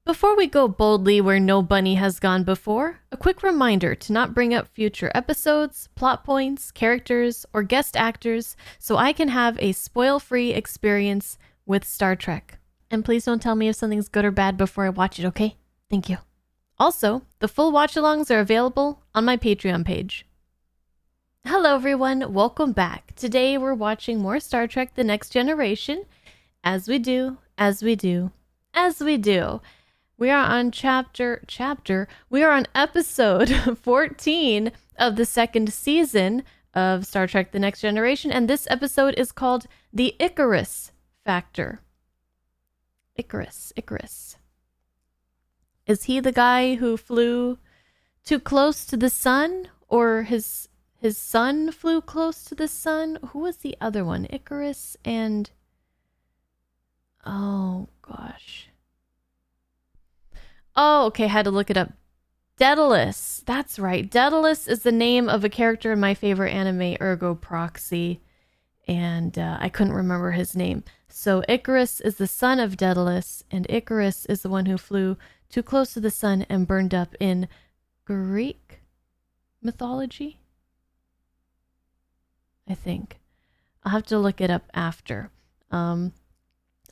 Before we go boldly where no bunny has gone before, a quick reminder to not bring up future episodes, plot points, characters, or guest actors so I can have a spoil-free experience with Star Trek. And please don't tell me if something's good or bad before I watch it, okay? Thank you. Also, the full watch-alongs are available on my Patreon page. Hello everyone, welcome back. Today we're watching more Star Trek The Next Generation, as we do. We are on we are on episode 14 of the second season of Star Trek The Next Generation, and this episode is called The Icarus Factor. Icarus. Is he the guy who flew too close to the sun, or his son flew close to the sun? Who was the other one? Icarus and... oh, gosh. Oh, okay, had to look it up. Daedalus. That's right. Daedalus is the name of a character in my favorite anime, Ergo Proxy. And I couldn't remember his name. So Icarus is the son of Daedalus, and Icarus is the one who flew too close to the sun and burned up in Greek mythology, I think. I'll have to look it up after.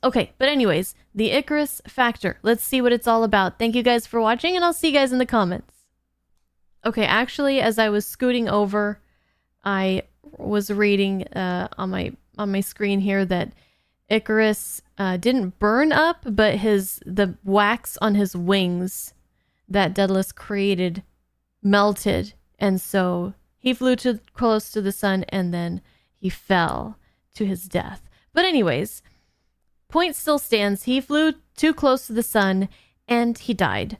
Okay, but anyways, the Icarus Factor. Let's see what it's all about. Thank you guys for watching, and I'll see you guys in the comments. Okay, actually, as I was scooting over, I was reading on my screen here that Icarus didn't burn up, but the wax on his wings that Daedalus created melted, and so he flew too close to the sun, and then he fell to his death. But anyways, point still stands. He flew too close to the sun, and he died.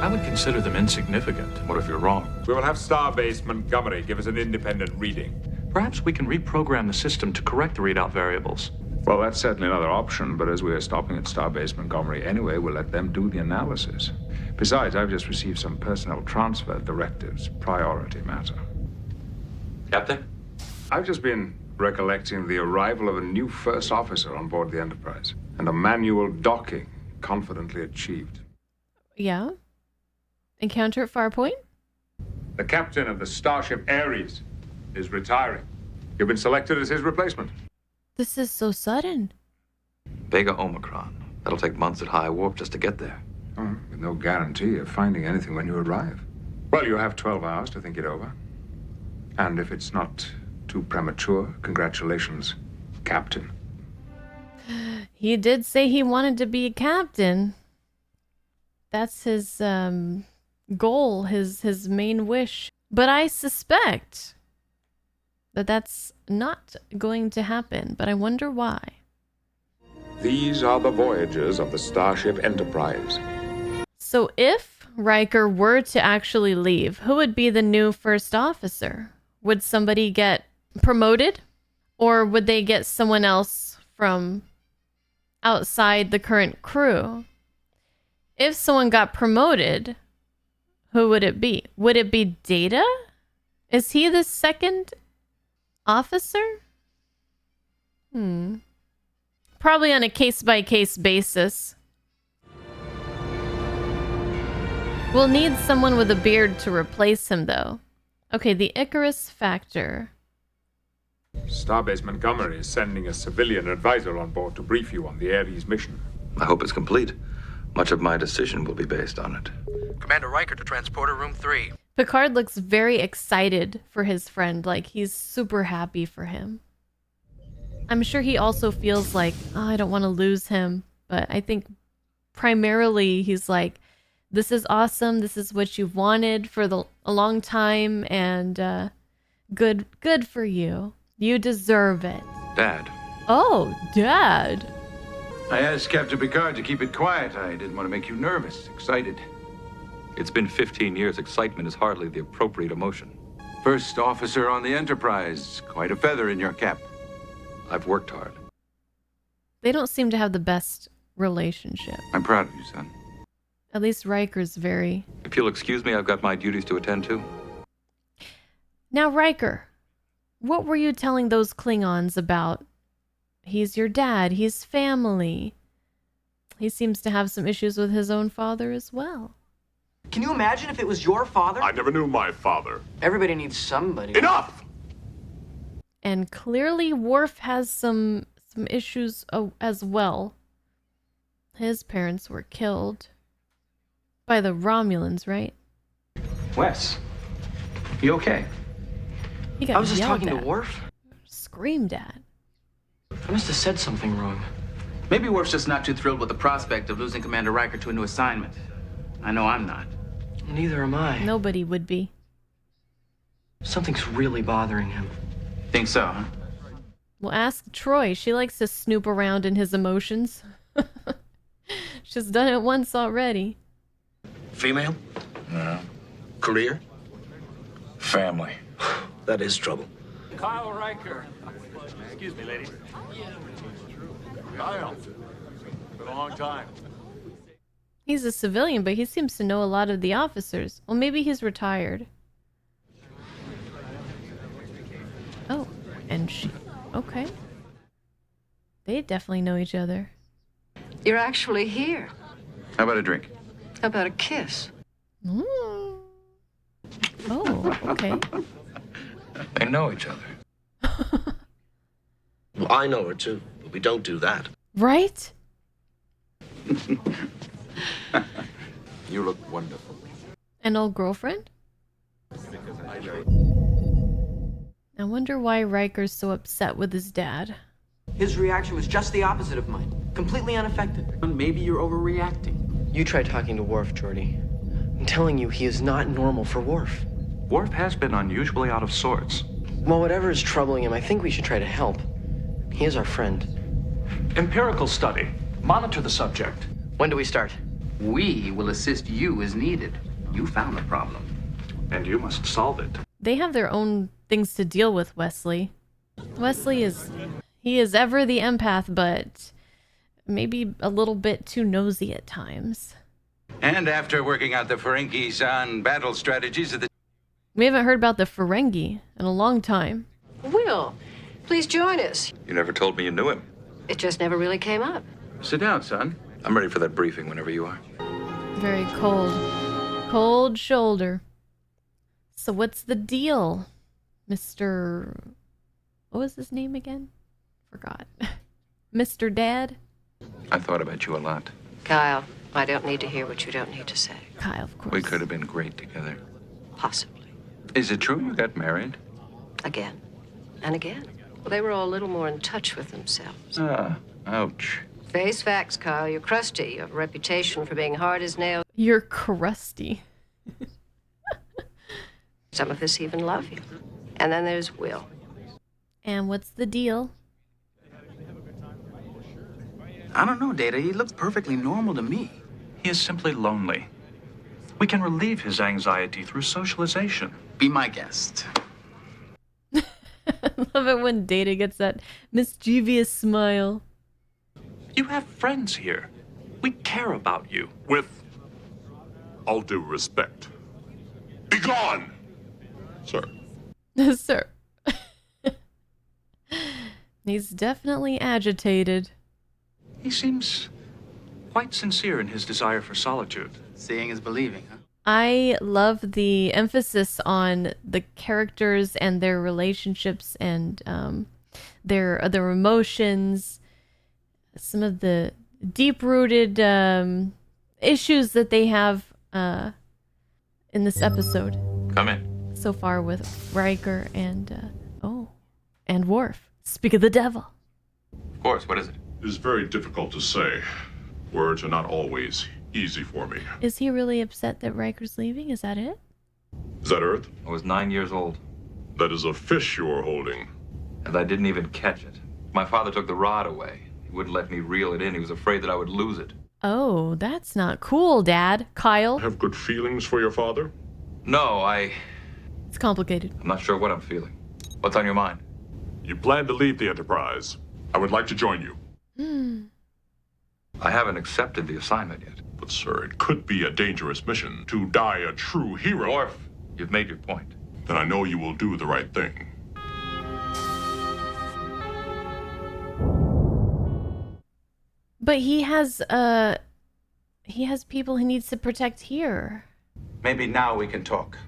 I would consider them insignificant. What if you're wrong? We will have Starbase Montgomery give us an independent reading. Perhaps we can reprogram the system to correct the readout variables. Well, that's certainly another option, but as we are stopping at Starbase Montgomery anyway, we'll let them do the analysis. Besides, I've just received some personnel transfer directives. Priority matter. Captain? I've just been recollecting the arrival of a new first officer on board the Enterprise, and a manual docking confidently achieved. Yeah? Encounter at Farpoint? The captain of the starship Ares is retiring. You've been selected as his replacement. This is so sudden. Vega Omicron. That'll take months at high warp just to get there. Oh, with no guarantee of finding anything when you arrive. Well, you have 12 hours to think it over. And if it's not too premature, congratulations, Captain. He did say he wanted to be a captain. That's his goal, his main wish. But I suspect that that's not going to happen, but I wonder why. These are the voyages of the Starship Enterprise. So if Riker were to actually leave, who would be the new first officer? Would somebody get promoted? Or would they get someone else from outside the current crew? If someone got promoted, who would it be? Would it be Data? Is he the second officer? Probably on a case-by-case basis. We'll need someone with a beard to replace him, though. Okay, the Icarus Factor. Starbase Montgomery is sending a civilian advisor on board to brief you on the Ares mission. I hope it's complete. Much of my decision will be based on it. Commander Riker to transporter room 3. Picard looks very excited for his friend, like he's super happy for him. I'm sure he also feels like, oh, I don't want to lose him, but I think primarily he's like, this is awesome, this is what you've wanted for a long time, and good for you. You deserve it. Dad. Oh, Dad. I asked Captain Picard to keep it quiet. I didn't want to make you nervous, excited. It's been 15 years. Excitement is hardly the appropriate emotion. First officer on the Enterprise. Quite a feather in your cap. I've worked hard. They don't seem to have the best relationship. I'm proud of you, son. At least Riker's very... If you'll excuse me, I've got my duties to attend to. Now, Riker, what were you telling those Klingons about? He's your dad. He's family. He seems to have some issues with his own father as well. Can you imagine if it was your father? I never knew my father. Everybody needs somebody. Enough! And clearly Worf has some issues as well. His parents were killed by the Romulans, right? Wes, you okay? He got I was just yelled talking at, to Worf. screamed at. I must have said something wrong. Maybe Worf's just not too thrilled with the prospect of losing Commander Riker to a new assignment. I know I'm not. Neither am I. Nobody would be. Something's really bothering him. Think so, huh? Well, ask Troy. She likes to snoop around in his emotions. She's done it once already. Female? No. Career? Family. That is trouble. Kyle Riker. Excuse me, lady. Kyle. Been a long time. He's a civilian, but he seems to know a lot of the officers. Well, maybe he's retired. Oh, and she... Okay. They definitely know each other. You're actually here. How about a drink? How about a kiss? Mm. Oh, okay. They know each other. Well, I know her too, but we don't do that. Right? You look wonderful. An old girlfriend? I wonder why Riker's so upset with his dad. His reaction was just the opposite of mine. Completely unaffected. Maybe you're overreacting. You try talking to Worf, Geordi. I'm telling you, he is not normal for Worf. Worf has been unusually out of sorts. Well, whatever is troubling him, I think we should try to help. He is our friend. Empirical study. Monitor the subject. When do we start? We will assist you as needed. You found the problem. And you must solve it. They have their own things to deal with, Wesley. Wesley is... He is ever the empath, but maybe a little bit too nosy at times. And after working out the Ferengis on battle strategies of the... We haven't heard about the Ferengi in a long time. Will, please join us. You never told me you knew him. It just never really came up. Sit down, son. I'm ready for that briefing whenever you are. Very cold. Cold shoulder. So what's the deal, Mr... What was his name again? Forgot. Mr. Dad? I thought about you a lot. Kyle, I don't need to hear what you don't need to say. Kyle, of course. We could have been great together. Possibly. Is it true you got married? Again. And again. Well, they were all a little more in touch with themselves. Ouch. Face facts, Kyle. You're crusty. You have a reputation for being hard as nails. You're crusty. Some of us even love you. And then there's Will. And what's the deal? I don't know, Data. He looks perfectly normal to me. He is simply lonely. We can relieve his anxiety through socialization. Be my guest. I love it when Data gets that mischievous smile. You have friends here. We care about you. With all due respect. Be gone, sir. Sir. He's definitely agitated. He seems quite sincere in his desire for solitude. Seeing is believing, huh? I love the emphasis on the characters and their relationships and their emotions, some of the deep-rooted issues that they have in this episode. Come in. So far with Riker and and Worf. Speak of the devil. Of course, what is it? It is very difficult to say. Words are not always easy for me. Is he really upset that Riker's leaving? Is that it? Is that Earth? I was 9 years old, That is a fish you are holding. and I didn't even catch it. My father took the rod away. He wouldn't let me reel it in. He was afraid that I would lose it. Oh, that's not cool, Dad. Kyle. Have good feelings for your father? No, It's complicated. I'm not sure what I'm feeling. What's on your mind? You plan to leave the Enterprise. I would like to join you. I haven't accepted the assignment yet. But, sir, it could be a dangerous mission to die a true hero. Worf, you've made your point. Then I know you will do the right thing. But he has people he needs to protect here. Maybe now we can talk.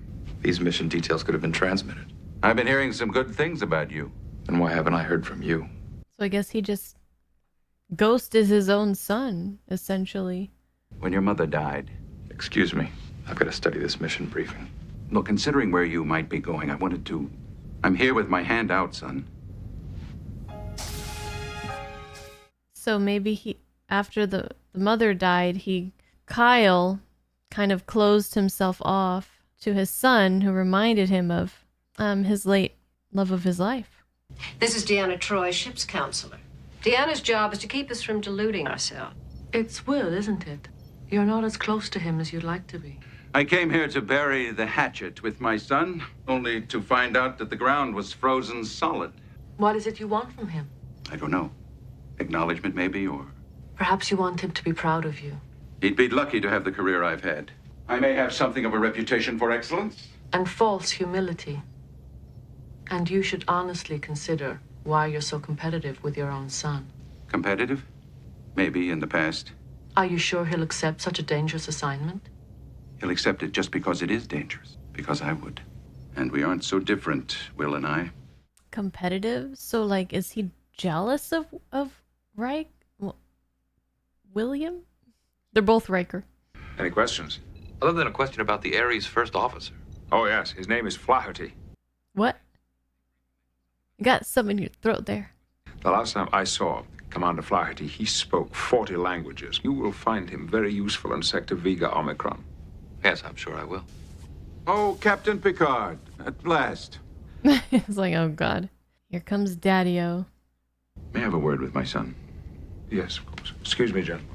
These mission details could have been transmitted. I've been hearing some good things about you. Then why haven't I heard from you? So I guess he just ghosted his own son, essentially. When your mother died. Excuse me. I've got to study this mission briefing. Look, considering where you might be going, I'm here with my hand out, son. So maybe after the mother died, Kyle kind of closed himself off to his son, who reminded him of his late love of his life. This is Deanna Troy, ship's counselor. Deanna's job is to keep us from deluding ourselves. It's Will, isn't it? You're not as close to him as you'd like to be. I came here to bury the hatchet with my son, only to find out that the ground was frozen solid. What is it you want from him? I don't know. Acknowledgement, maybe, or... Perhaps you want him to be proud of you. He'd be lucky to have the career I've had. I may have something of a reputation for excellence. And false humility. And you should honestly consider why you're so competitive with your own son. Competitive? Maybe in the past. Are you sure he'll accept such a dangerous assignment? He'll accept it just because it is dangerous. Because I would. And we aren't so different, Will and I. Competitive? So, like, is he jealous of Riker? William? They're both Riker. Any questions? Other than a question about the Ares first officer. Oh, yes. His name is Flaherty. What? You got something in your throat there. The last time I saw Commander Flaherty, he spoke 40 languages. You will find him very useful in Sector Vega Omicron. Yes, I'm sure I will. Oh, Captain Picard, at last. It's like, oh God. Here comes Daddy-O. May I have a word with my son? Yes, of course. Excuse me, gentlemen.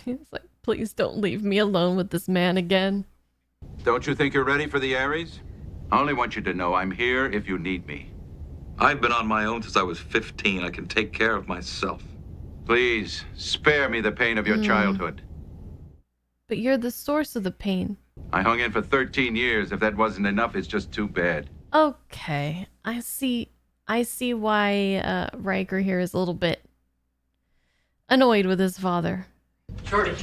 He's like, please don't leave me alone with this man again. Don't you think you're ready for the Ares? I only want you to know I'm here if you need me. I've been on my own since I was 15. I can take care of myself. Please, spare me the pain of your childhood. But you're the source of the pain. I hung in for 13 years. If that wasn't enough, it's just too bad. Okay. I see why Riker here is a little bit annoyed with his father. Shorty,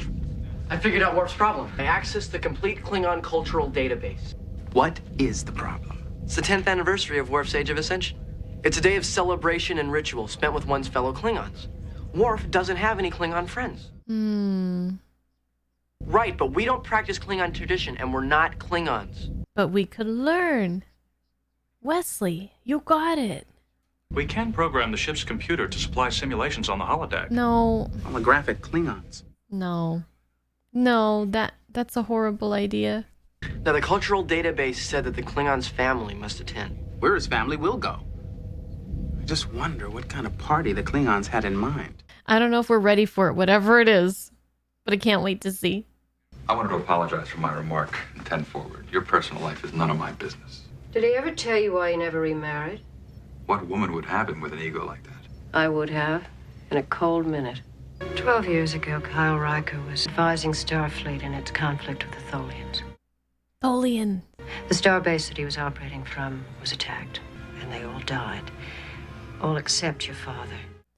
I figured out Worf's problem. I accessed the complete Klingon cultural database. What is the problem? It's the 10th anniversary of Worf's Age of Ascension. It's a day of celebration and ritual spent with one's fellow Klingons. Worf doesn't have any Klingon friends. Right, but we don't practice Klingon tradition, and we're not Klingons. But we could learn. Wesley, you got it. We can program the ship's computer to supply simulations on the holodeck. No. Holographic Klingons. No, that's a horrible idea. Now, the cultural database said that the Klingon's family must attend. Where his family will go. I just wonder what kind of party the Klingons had in mind. I don't know if we're ready for it, whatever it is, but I can't wait to see. I wanted to apologize for my remark in 10 forward. Your personal life is none of my business. Did he ever tell you why he never remarried? What woman would have him with an ego like that? I would have, in a cold minute. 12 years ago, Kyle Riker was advising Starfleet in its conflict with the Tholians. Tholian. The starbase that he was operating from was attacked, and they all died. All except your father.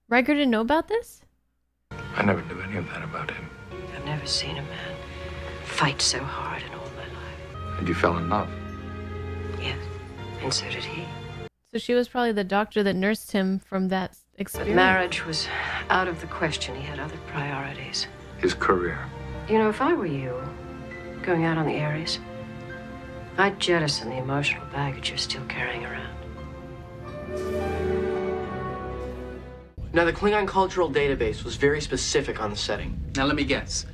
Riker didn't know about this? I never knew any of that about him. I've never seen a man fight so hard in all my life. And you fell in love? Yes, and so did he. So she was probably the doctor that nursed him from that experience. But marriage was out of the question. He had other priorities. His career. You know, if I were you, going out on the Ares, I'd jettison the emotional baggage you're still carrying around. Now, the Klingon cultural database was very specific on the setting. Now let me guess.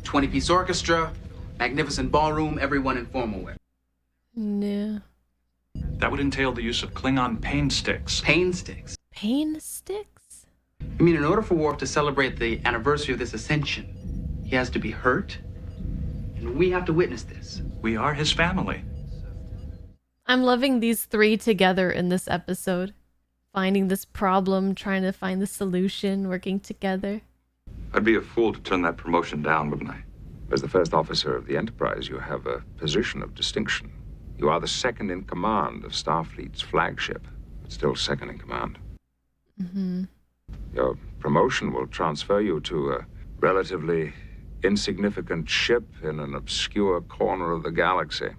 20-piece orchestra, magnificent ballroom, everyone in formal wear. No. That would entail the use of Klingon pain sticks. Pain sticks? Pain sticks? I mean, in order for Worf to celebrate the anniversary of this ascension, he has to be hurt, and we have to witness this. We are his family. I'm loving these three together in this episode. Finding this problem, trying to find the solution, working together. I'd be a fool to turn that promotion down, wouldn't I? As the first officer of the Enterprise, you have a position of distinction. You are the second in command of Starfleet's flagship, but still second in command. Your promotion will transfer you to a relatively insignificant ship in an obscure corner of the galaxy.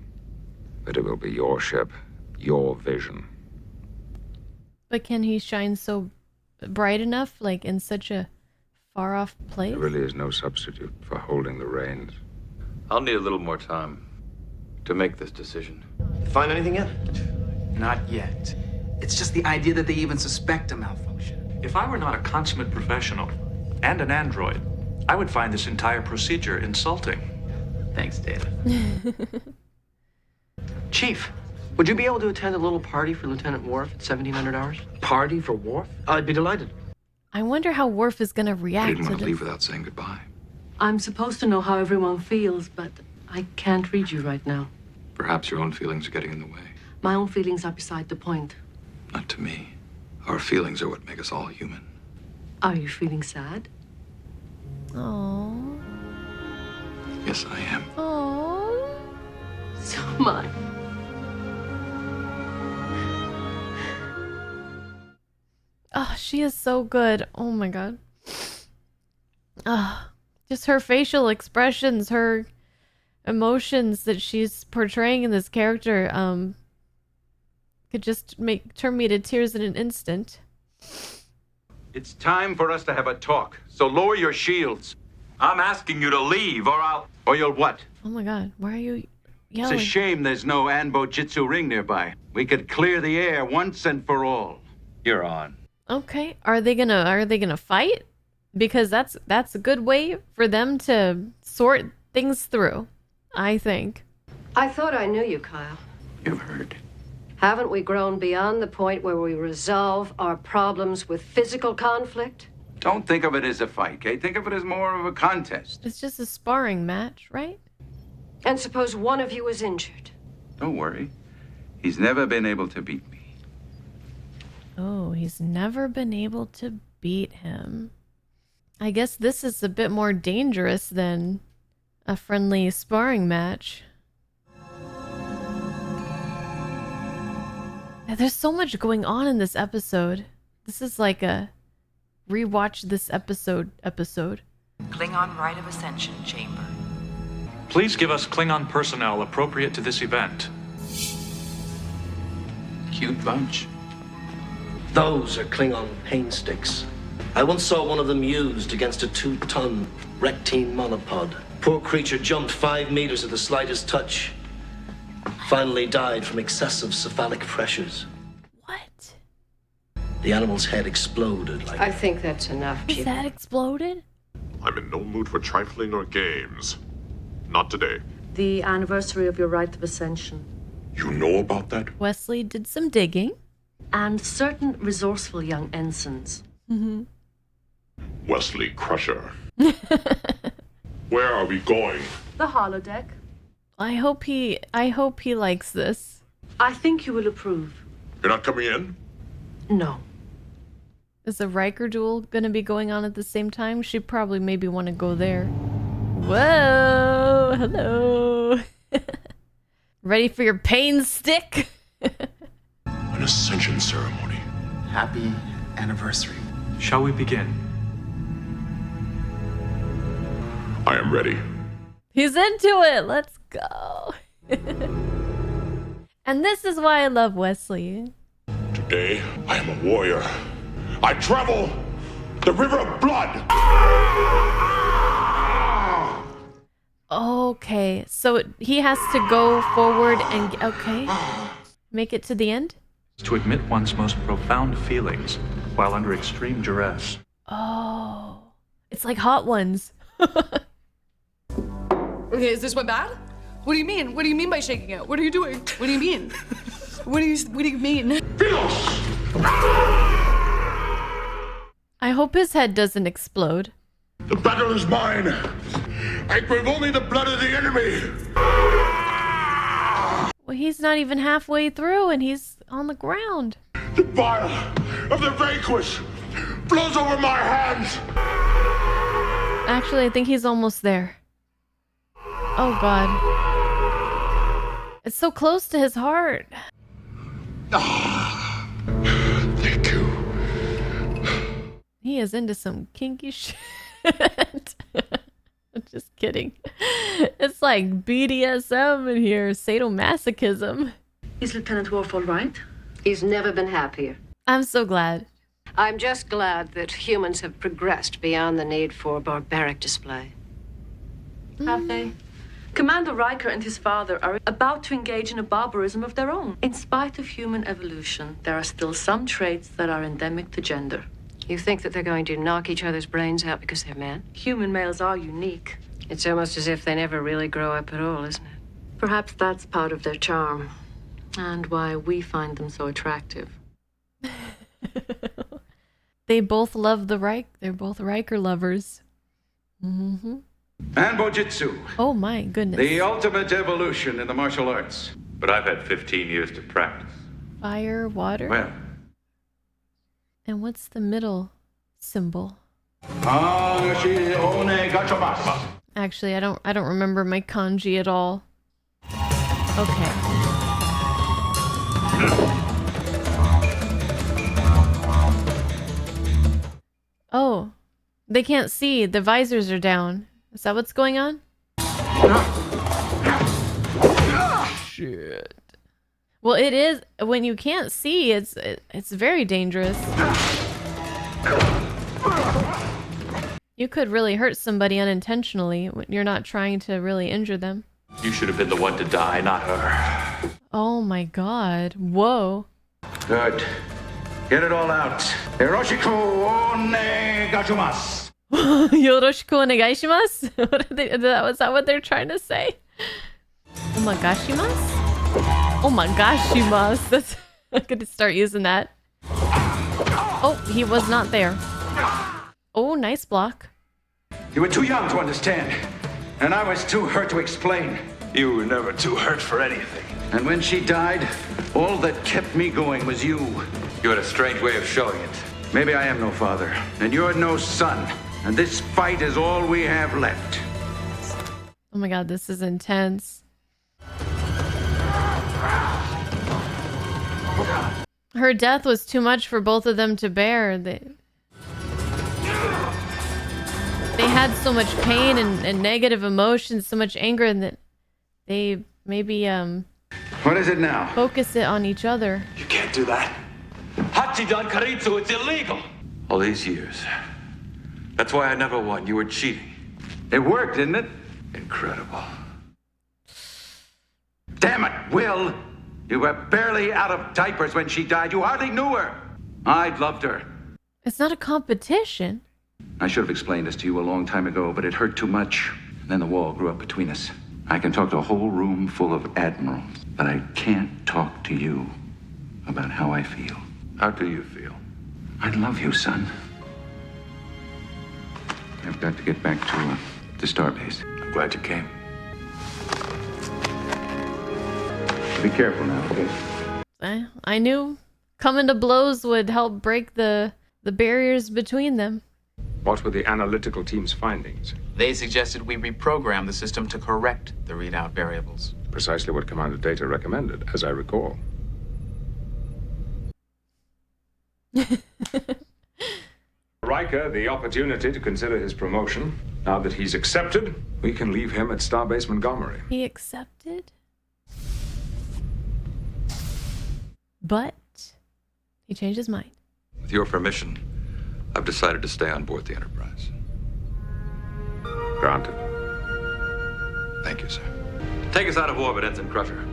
But it will be your ship, your vision. But can he shine so bright enough, like in such a far off place? There really is no substitute for holding the reins. I'll need a little more time to make this decision. Find anything yet? Not yet. It's just the idea that they even suspect a malfunction. If I were not a consummate professional and an android, I would find this entire procedure insulting. Thanks, Data. Chief, would you be able to attend a little party for Lieutenant Worf at 1700 hours? Party for Worf? I'd be delighted. I wonder how Worf is gonna I react didn't to want to this. leave without saying goodbye. I'm supposed to know how everyone feels, but I can't read you right now. Perhaps your own feelings are getting in the way. My own feelings are beside the point. Not to me. Our feelings are what make us all human. Are you feeling sad? Oh. Yes, I am. Oh. So am I. Oh, she is so good. Oh my god. Just her facial expressions, her emotions that she's portraying in this character, could just turn me to tears in an instant. It's time for us to have a talk, so lower your shields. I'm asking you to leave, or I'll... Or you'll what? Oh my god, why are you It's yelling? a shame there's no Anbo Jitsu ring nearby. We could clear the air once and for all. You're on. Okay, are they gonna fight? Because that's a good way for them to sort things through, I think. I thought I knew you, Kyle. You've heard. Haven't we grown beyond the point where we resolve our problems with physical conflict? Don't think of it as a fight, okay? Think of it as more of a contest. It's just a sparring match, right? And suppose one of you is injured. Don't worry. He's never been able to beat me. Oh, he's never been able to beat him. I guess this is a bit more dangerous than a friendly sparring match. Yeah, there's so much going on in this episode. This is like a rewatch this episode. Klingon Rite of Ascension Chamber. Please give us Klingon personnel appropriate to this event. Cute bunch. Those are Klingon pain sticks. I once saw one of them used against a 2-ton rectine monopod. Poor creature jumped 5 meters at the slightest touch. Finally died from excessive cephalic pressures. What? The animal's head exploded like... I think that's enough, His Chief. head exploded? I'm in no mood for trifling or games. Not today. The anniversary of your Rite of Ascension. You know about that? Wesley did some digging. And certain resourceful young ensigns. Mm-hmm. Wesley Crusher. Where are we going? The holodeck. I hope he likes this. I think you will approve. You're not coming in? No. Is the Riker duel gonna be going on at the same time? She probably maybe want to go there. Whoa! Hello! Ready for your pain stick? An ascension ceremony. Happy anniversary. Shall we begin? I am ready. He's into it! Let's go! And this is why I love Wesley. Today, I am a warrior. I travel the river of blood. Okay, so he has to go forward and... Okay. Make it to the end? To admit one's most profound feelings while under extreme duress. Oh. It's like Hot Ones. Okay, is this one bad? What do you mean? What do you mean by shaking it? What are you doing? What do you mean? What do you mean? I hope his head doesn't explode. The battle is mine. I crave only the blood of the enemy. Well, he's not even halfway through and he's on the ground. The bile of the vanquished flows over my hands. Actually, I think he's almost there. Oh, God. It's so close to his heart. Thank you. He is into some kinky shit. I'm just kidding. It's like BDSM in here, sadomasochism. Is Lieutenant Worf all right? He's never been happier. I'm so glad. I'm just glad that humans have progressed beyond the need for barbaric display. Have they? Commander Riker and his father are about to engage in a barbarism of their own. In spite of human evolution, there are still some traits that are endemic to gender. You think that they're going to knock each other's brains out because they're men? Human males are unique. It's almost as if they never really grow up at all, isn't it? Perhaps that's part of their charm, and why we find them so attractive. They both love the Riker. They're both Riker lovers. And Bojitsu. Oh my goodness. The ultimate evolution in the martial arts. But I've had 15 years to practice. Fire, water. Well. And what's the middle symbol? Actually, I don't remember my kanji at all. Okay. Oh, they can't see. The visors are down. Is that what's going on? Shit. Well, it is when you can't see. It's very dangerous. You could really hurt somebody unintentionally when you're not trying to really injure them. You should have been the one to die, not her. Oh my god. Whoa. Good. Get it all out. Yoroshiku onegaishimasu. Yoroshiku onegaishimasu? Was that what they're trying to say? Omagashimasu? Omagashimasu. That's I'm gonna start using that. Oh, he was not there. Oh, nice block. You were too young to understand, and I was too hurt to explain. You were never too hurt for anything. And when she died, all that kept me going was you. You had a strange way of showing it. Maybe I am no father, and you're no son, and this fight is all we have left. Oh my god, this is intense. Her death was too much for both of them to bear. They had so much pain and negative emotions, so much anger, and that they maybe What is it now? focus it on each other. You can't do that. Hachidan Karitsu, it's illegal. All these years. That's why I never won. You were cheating. It worked, didn't it? Incredible. Damn it, Will! You were barely out of diapers when she died. You hardly knew her. I'd loved her. It's not a competition. I should have explained this to you a long time ago, but it hurt too much. And then the wall grew up between us. I can talk to a whole room full of admirals, but I can't talk to you about how I feel. How do you feel? I love you, son. I've got to get back to Starbase. I'm glad you came. Be careful now, okay? I knew coming to blows would help break the barriers between them. What were the analytical team's findings? They suggested we reprogram the system to correct the readout variables. Precisely what Commander Data recommended, as I recall. Riker the opportunity to consider his promotion. Now that he's accepted, we can leave him at Starbase Montgomery. He accepted? But he changed his mind. With your permission, I've decided to stay on board the Enterprise. Granted. Thank you, sir. Take us out of orbit, Ensign Crusher.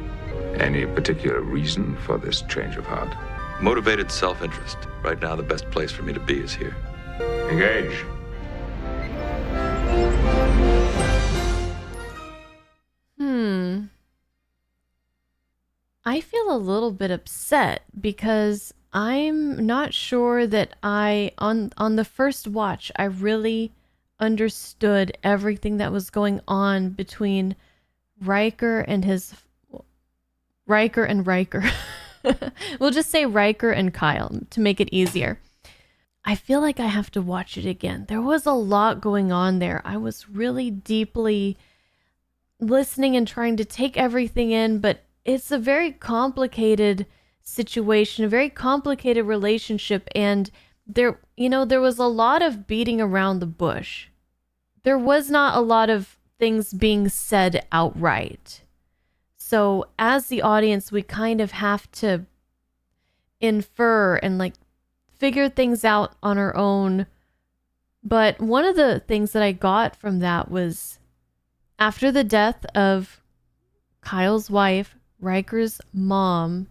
Any particular reason for this change of heart? Motivated self-interest. Right now, the best place for me to be is here. Engage. I feel a little bit upset because I'm not sure that on the first watch, I really understood everything that was going on between Riker and Riker. We'll just say Riker and Kyle to make it easier. I feel like I have to watch it again. There was a lot going on there. I was really deeply listening and trying to take everything in, but it's a very complicated situation, a very complicated relationship, and there, there was a lot of beating around the bush. There was not a lot of things being said outright. So as the audience, we kind of have to infer and like figure things out on our own. But one of the things that I got from that was after the death of Kyle's wife, Riker's mom,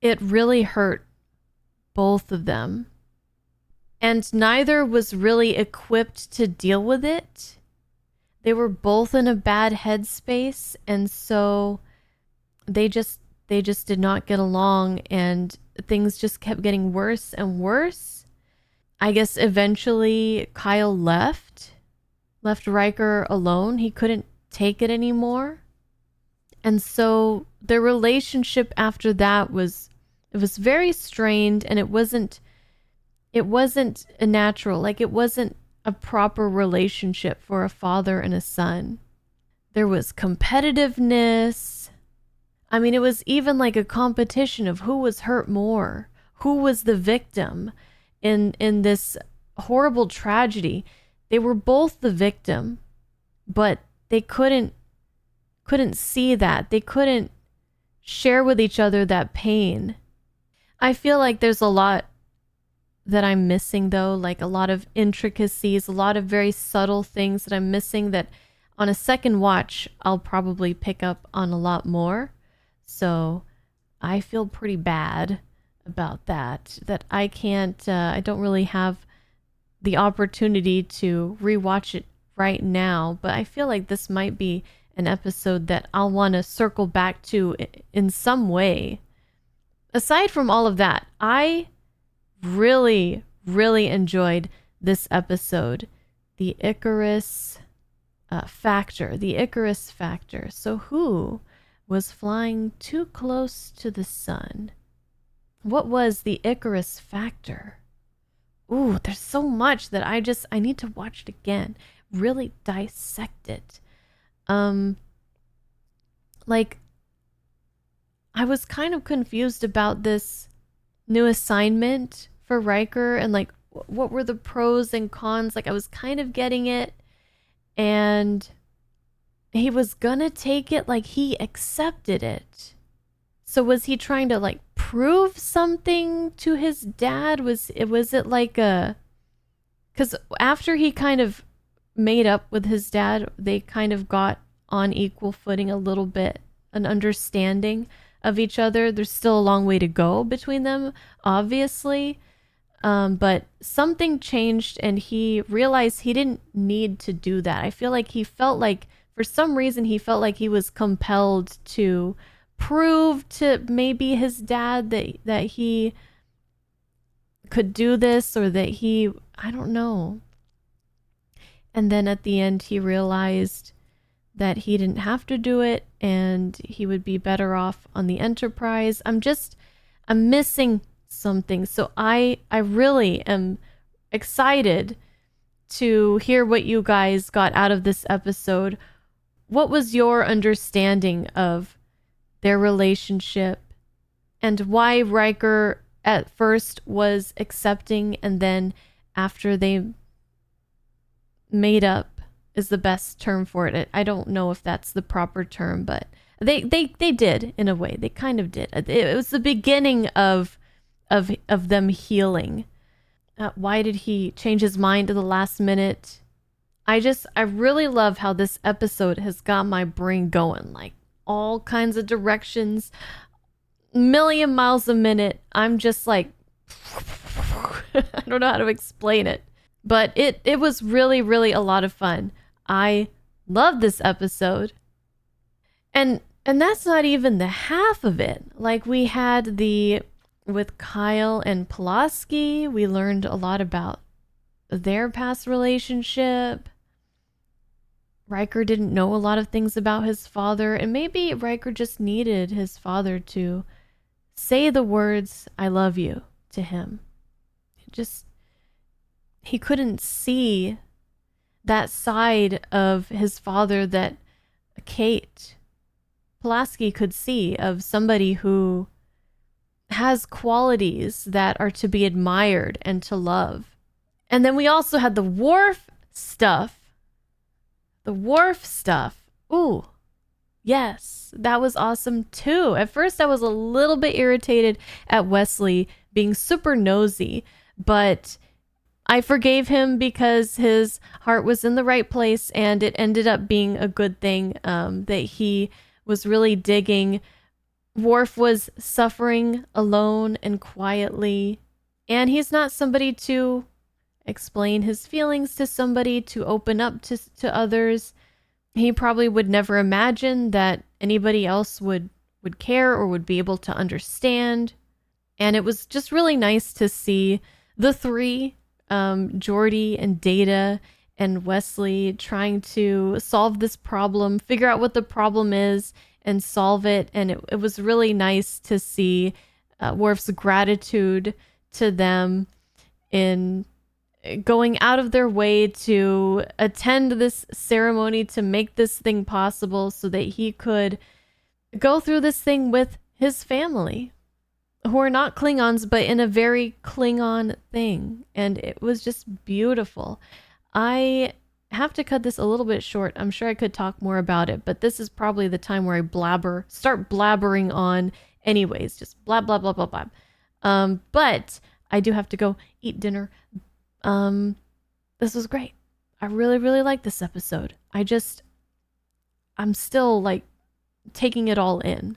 it really hurt both of them. And neither was really equipped to deal with it. They were both in a bad headspace, and so they just did not get along, and things just kept getting worse and worse. I guess eventually Kyle left Riker alone. He couldn't take it anymore. And so their relationship after that was very strained, and it wasn't a natural, like it wasn't a proper relationship for a father and a son. There was competitiveness. I mean, it was even like a competition of who was hurt more, who was the victim in this horrible tragedy. They were both the victim, but they couldn't see that. They couldn't share with each other that pain. I feel like there's a lot that I'm missing though, like a lot of intricacies, a lot of very subtle things that I'm missing that on a second watch, I'll probably pick up on a lot more. So I feel pretty bad about that I can't, I don't really have the opportunity to rewatch it right now, but I feel like this might be an episode that I'll want to circle back to in some way. Aside from all of that, I really, really enjoyed this episode. The Icarus factor. The Icarus factor. So who was flying too close to the sun? What was the Icarus factor? Ooh, there's so much that I need to watch it again. Really dissect it. Like, I was kind of confused about this new assignment for Riker and like what were the pros and cons. Like I was kind of getting it, and he was gonna take it, like he accepted it. So was he trying to like prove something to his dad? Was it like a, because after he kind of made up with his dad, they kind of got on equal footing a little bit, an understanding of each other. There's still a long way to go between them, obviously. But something changed and he realized he didn't need to do that. I feel like he felt like, for some reason, he felt like he was compelled to prove to maybe his dad that he could do this, or that he, I don't know. And then at the end, he realized that he didn't have to do it and he would be better off on the Enterprise. I'm missing something. So I really am excited to hear what you guys got out of this episode. What was your understanding of their relationship and why Riker at first was accepting, and then after they made up is the best term for it. I don't know if that's the proper term, but they did in a way. They kind of did. It was the beginning of them healing. Why did he change his mind at the last minute? I really love how this episode has got my brain going, like all kinds of directions, million miles a minute. I'm just like, I don't know how to explain it, but it was really, really a lot of fun. I love this episode. And that's not even the half of it. Like we had with Kyle and Pulaski, we learned a lot about their past relationship. Riker didn't know a lot of things about his father, and maybe Riker just needed his father to say the words, "I love you," to him. He couldn't see that side of his father that Kate Pulaski could see, of somebody who has qualities that are to be admired and to love. And then we also had the Worf stuff. The Worf stuff. Ooh, yes, that was awesome too. At first, I was a little bit irritated at Wesley being super nosy, but I forgave him because his heart was in the right place, and it ended up being a good thing that he was really digging. Worf was suffering alone and quietly, and he's not somebody to explain his feelings to somebody, to open up to others. He probably would never imagine that anybody else would care or would be able to understand. And it was just really nice to see the three, Geordi and Data and Wesley, trying to solve this problem, figure out what the problem is and solve it. And it was really nice to see Worf's gratitude to them in going out of their way to attend this ceremony to make this thing possible so that he could go through this thing with his family, who are not Klingons, but in a very Klingon thing. And it was just beautiful. I have to cut this a little bit short. I'm sure I could talk more about it, but this is probably the time where I start blabbering on anyways, just blah, blah, blah, blah, blah. But I do have to go eat dinner. This was great. I really, really like this episode. I'm still like taking it all in,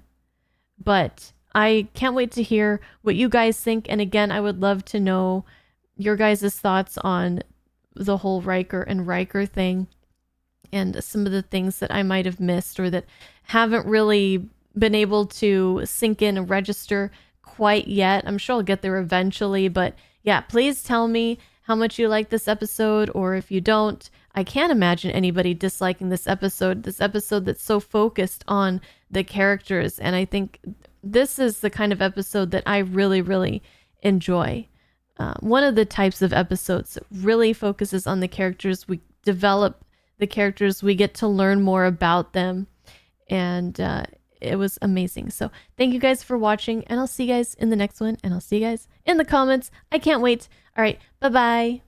but I can't wait to hear what you guys think. And again, I would love to know your guys' thoughts on the whole Riker and Riker thing and some of the things that I might have missed or that haven't really been able to sink in and register quite yet. I'm sure I'll get there eventually, but yeah, please tell me how much you like this episode, or if you don't. I can't imagine anybody disliking this episode that's so focused on the characters. And I think this is the kind of episode that I really, really enjoy. One of the types of episodes that really focuses on the characters. We develop the characters, we get to learn more about them, and it was amazing. So thank you guys for watching, and I'll see you guys in the next one, and I'll see you guys in the comments. I can't wait. All right, bye-bye.